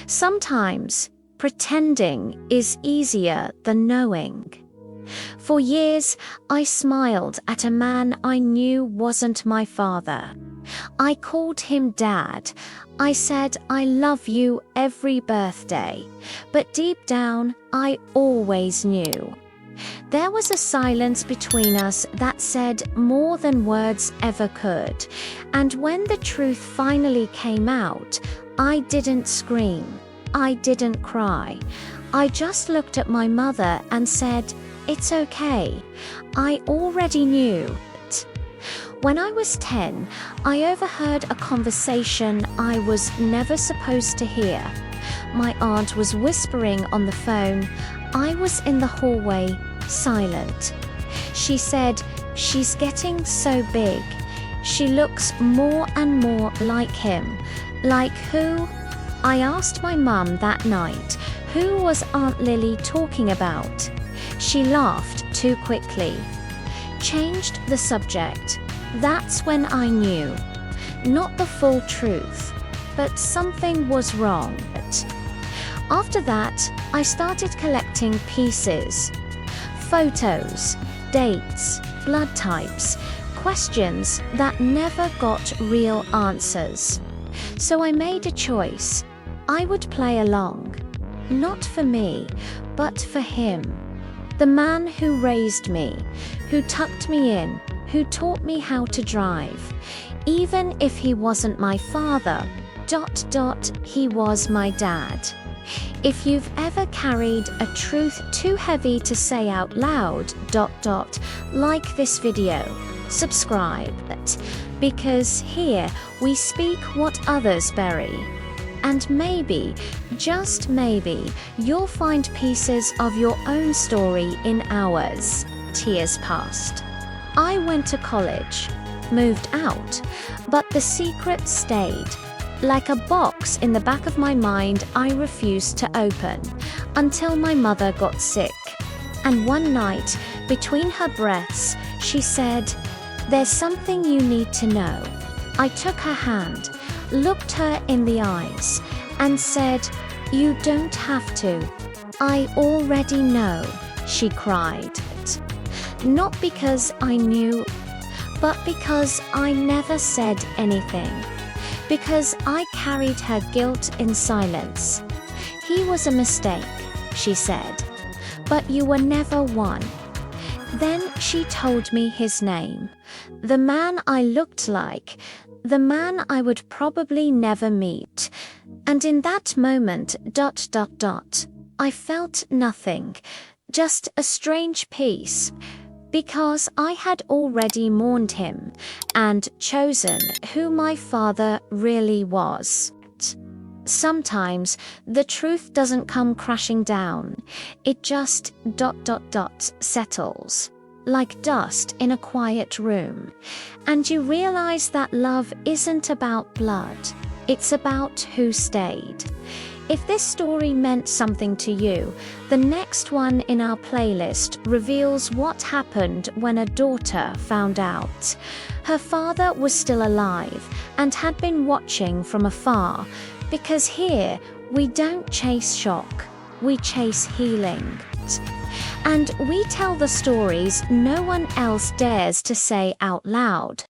Sometimes pretending is easier than knowing. For years, I smiled at a man I knew wasn't my father. I called him Dad. I said I love you every birthday. But deep down, I always knew. There was a silence between us that said more than words ever could. And when the truth finally came out, I didn't scream. I didn't cry. I just looked at my mother and said, "It's okay. I already knew." When I was 10, I overheard a conversation I was never supposed to hear. My aunt was whispering on the phone. I was in the hallway, silent. She said, "She's getting so big. She looks more and more like him." Like who? I asked my mum that night, who was Aunt Lily talking about? She laughed too quickly. Changed the subject. That's when I knew. Not the full truth, but something was wrong. After that, I started collecting pieces. Photos, dates, blood types, questions that never got real answers. So I made a choice. I would play along. Not for me, but for him. The man who raised me, who tucked me in, who taught me how to drive. Even if he wasn't my father, he was my dad. If you've ever carried a truth too heavy to say out loud, like this video, subscribe, because here we speak what others bury. And maybe, just maybe, you'll find pieces of your own story in ours. Years passed. I went to college, moved out, but the secret stayed. Like a box in the back of my mind I refused to open, until my mother got sick. And one night, between her breaths, she said, "There's something you need to know." I took her hand, looked her in the eyes, and said, "You don't have to. I already know," she cried. Not because I knew, but because I never said anything. Because I carried her guilt in silence. "He was a mistake," she said, "but you were never one." Then she told me his name. The man I looked like. The man I would probably never meet. And in that moment, I felt nothing. Just a strange peace. Because I had already mourned him and chosen who my father really was. Sometimes the truth doesn't come crashing down. It just settles. Like dust in a quiet room. And you realize that love isn't about blood. It's about who stayed. If this story meant something to you, the next one in our playlist reveals what happened when a daughter found out. Her father was still alive and had been watching from afar, because here we don't chase shock, we chase healing. And we tell the stories no one else dares to say out loud.